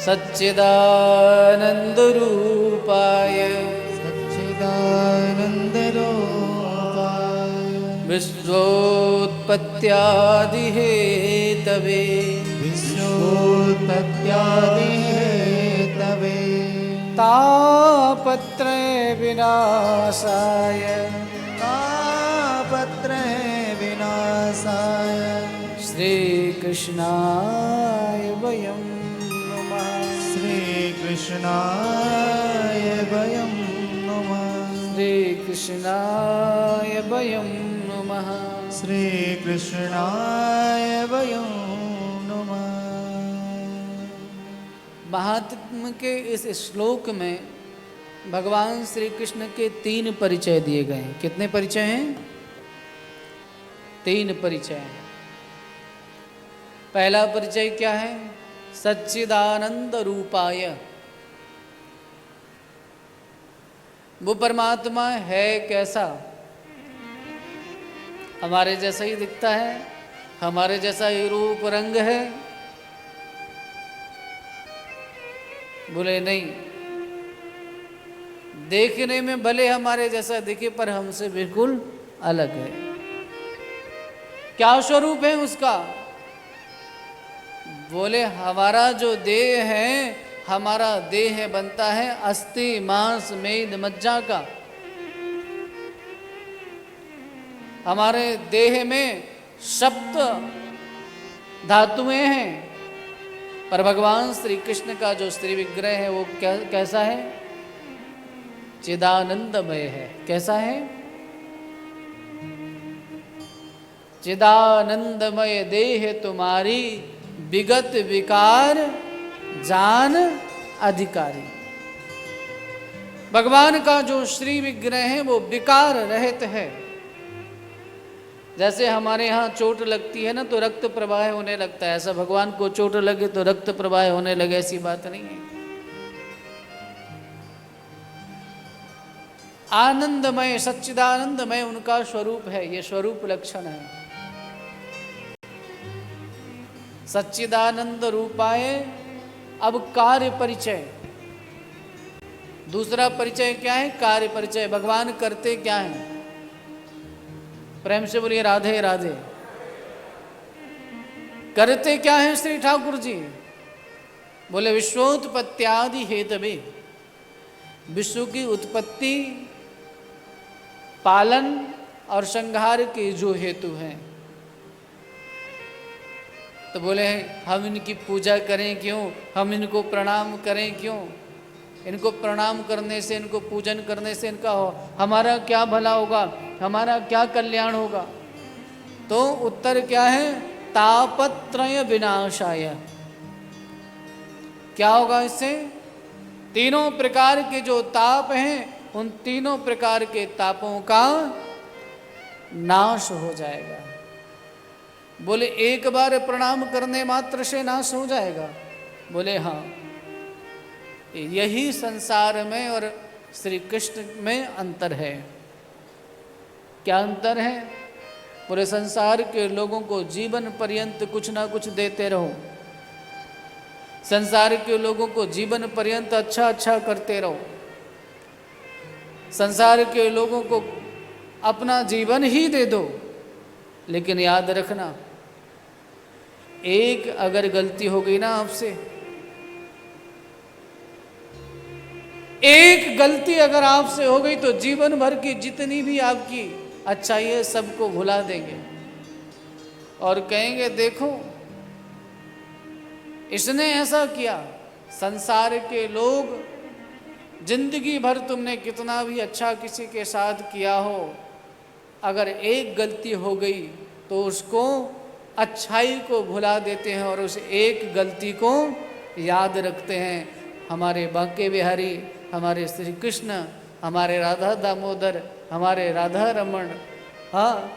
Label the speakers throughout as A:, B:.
A: सच्चिदानन्दरूपाय
B: सच्चिदानन्दरूपाय
A: विश्वोत्पत्त्यादिहेतवे
B: विश्वोत्पत्त्यादिहेतवे
A: तापत्रय विनाशाय
B: तापत्रय विनाशाय
A: श्रीकृष्णाय वयं नमः।
B: श्रीकृष्णाय वयं नमः।
A: श्रीकृष्णाय वयं नमः।
B: श्रीकृष्णाय वयं नमः।
A: महात्म्य के इस श्लोक में भगवान श्री कृष्ण के 3 परिचय दिए गए हैं। कितने परिचय हैं? 3 परिचय हैं। पहला परिचय क्या है? सच्चिदानंद रूपाय। वो परमात्मा है कैसा? हमारे जैसा ही दिखता है, हमारे जैसा ही रूप रंग है? बोले नहीं, देखने में भले हमारे जैसा दिखे पर हमसे बिल्कुल अलग है। क्या स्वरूप है उसका? बोले हमारा जो देह है, हमारा देह बनता है अस्थि मांस मेद मज्जा का। हमारे देह में सप्त धातुएं हैं, पर भगवान श्री कृष्ण का जो श्री विग्रह है वो कैसा है? चिदानंदमय है। कैसा है? चिदानंदमय देह तुम्हारी विगत विकार जान अधिकारी। भगवान का जो श्री विग्रह है वो विकार रहित है। जैसे हमारे यहाँ चोट लगती है ना तो रक्त प्रवाह होने लगता है, ऐसा भगवान को चोट लगे तो रक्त प्रवाह होने लगे, ऐसी बात नहीं है। आनंदमय सच्चिदानंदमय उनका स्वरूप है, ये स्वरूप लक्षण है। सच्चिदानंद रूपाय। अब कार्य परिचय, दूसरा परिचय क्या है? कार्य परिचय। भगवान करते क्या है? प्रेम से बोलिए राधे राधे। करते क्या है श्री ठाकुर जी? बोले विश्वोत्पत्त्यादि हेतवे। विश्व की उत्पत्ति, पालन और संहार के जो हेतु हैं। तो बोले हम इनकी पूजा करें क्यों? हम इनको प्रणाम करें क्यों? इनको प्रणाम करने से, इनको पूजन करने से इनका हमारा क्या भला होगा, हमारा क्या कल्याण होगा? तो उत्तर क्या है? तापत्रय विनाशाय। क्या होगा इससे? तीनों प्रकार के जो ताप हैं, उन तीनों प्रकार के तापों का नाश हो जाएगा। बोले एक बार प्रणाम करने मात्र से नाश हो जाएगा? बोले हाँ। यही संसार में और श्री कृष्ण में अंतर है। क्या अंतर है? पूरे संसार के लोगों को जीवन पर्यंत कुछ ना कुछ देते रहो, संसार के लोगों को जीवन पर्यंत अच्छा अच्छा करते रहो, संसार के लोगों को अपना जीवन ही दे दो। लेकिन याद रखना, एक अगर गलती हो गई ना आपसे, एक गलती अगर आपसे हो गई तो जीवन भर की जितनी भी आपकी अच्छाई है सबको भुला देंगे और कहेंगे देखो इसने ऐसा किया। संसार के लोग, जिंदगी भर तुमने कितना भी अच्छा किसी के साथ किया हो, अगर एक गलती हो गई तो उसको अच्छाई को भुला देते हैं और उस एक गलती को याद रखते हैं। हमारे बांके बिहारी, हमारे श्री कृष्ण, हमारे राधा दामोदर, हमारे राधा रमन, हाँ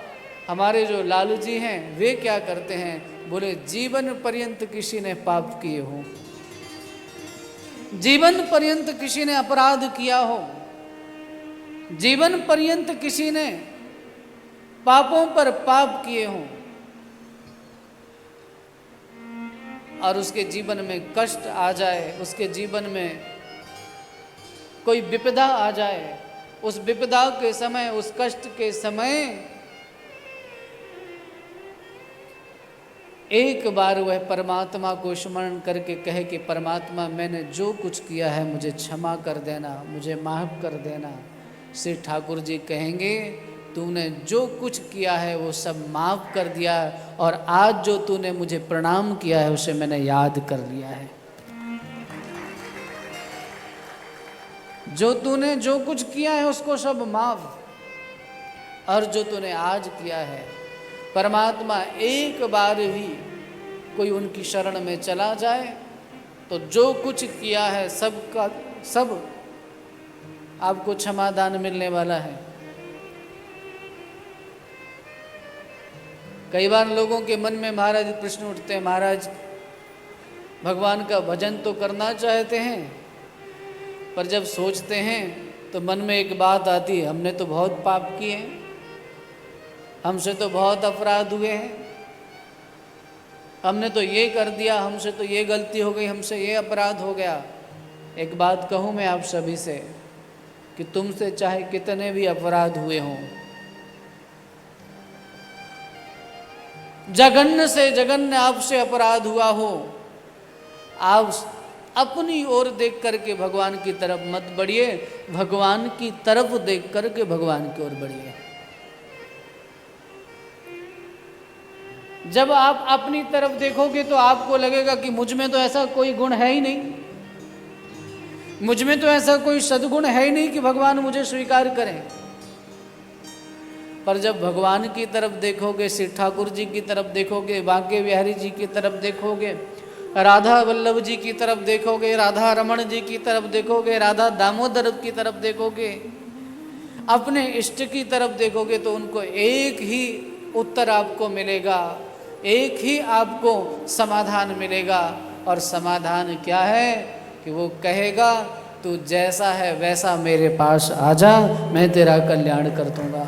A: हमारे जो लालू जी हैं, वे क्या करते हैं? बोले जीवन पर्यंत किसी ने पाप किए हो, जीवन पर्यंत किसी ने अपराध किया हो, जीवन पर्यंत किसी ने पापों पर पाप किए हों, और उसके जीवन में कष्ट आ जाए, उसके जीवन में कोई विपदा आ जाए, उस विपदा के समय, उस कष्ट के समय एक बार वह परमात्मा को स्मरण करके कहे कि परमात्मा मैंने जो कुछ किया है मुझे क्षमा कर देना, मुझे माफ़ कर देना। श्री ठाकुर जी कहेंगे तूने जो कुछ किया है वो सब माफ़ कर दिया, और आज जो तूने मुझे प्रणाम किया है उसे मैंने याद कर लिया है। जो तूने जो कुछ किया है उसको सब माफ़, और जो तूने आज किया है, परमात्मा एक बार भी कोई उनकी शरण में चला जाए तो जो कुछ किया है सबका सब आपको क्षमादान मिलने वाला है। कई बार लोगों के मन में महाराज प्रश्न उठते हैं, महाराज भगवान का भजन तो करना चाहते हैं, पर जब सोचते हैं तो मन में एक बात आती है, हमने तो बहुत पाप किए हैं, हमसे तो बहुत अपराध हुए हैं, हमने तो ये कर दिया, हमसे तो ये गलती हो गई, हमसे ये अपराध हो गया। एक बात कहूँ मैं आप सभी से कि तुमसे चाहे कितने भी अपराध हुए हों, जघन्य से जघन्य आपसे अपराध हुआ हो, आप अपनी ओर देख करके भगवान की तरफ मत बढ़िए, भगवान की तरफ देख करके भगवान की ओर बढ़िए। जब आप अपनी तरफ देखोगे तो आपको लगेगा कि मुझ में तो ऐसा कोई गुण है ही नहीं, मुझ में तो ऐसा कोई सद्गुण है ही नहीं कि भगवान मुझे स्वीकार करें। पर जब भगवान की तरफ देखोगे, श्री ठाकुर जी की तरफ देखोगे, बांके बिहारी जी की तरफ देखोगे, राधा वल्लभ जी की तरफ देखोगे, राधा रमण जी की तरफ देखोगे, राधा दामोदर की तरफ देखोगे, अपने इष्ट की तरफ देखोगे, तो उनको एक ही उत्तर आपको मिलेगा, एक ही आपको समाधान मिलेगा। और समाधान क्या है कि वो कहेगा तू जैसा है वैसा मेरे पास आ जा, मैं तेरा कल्याण कर दूंगा।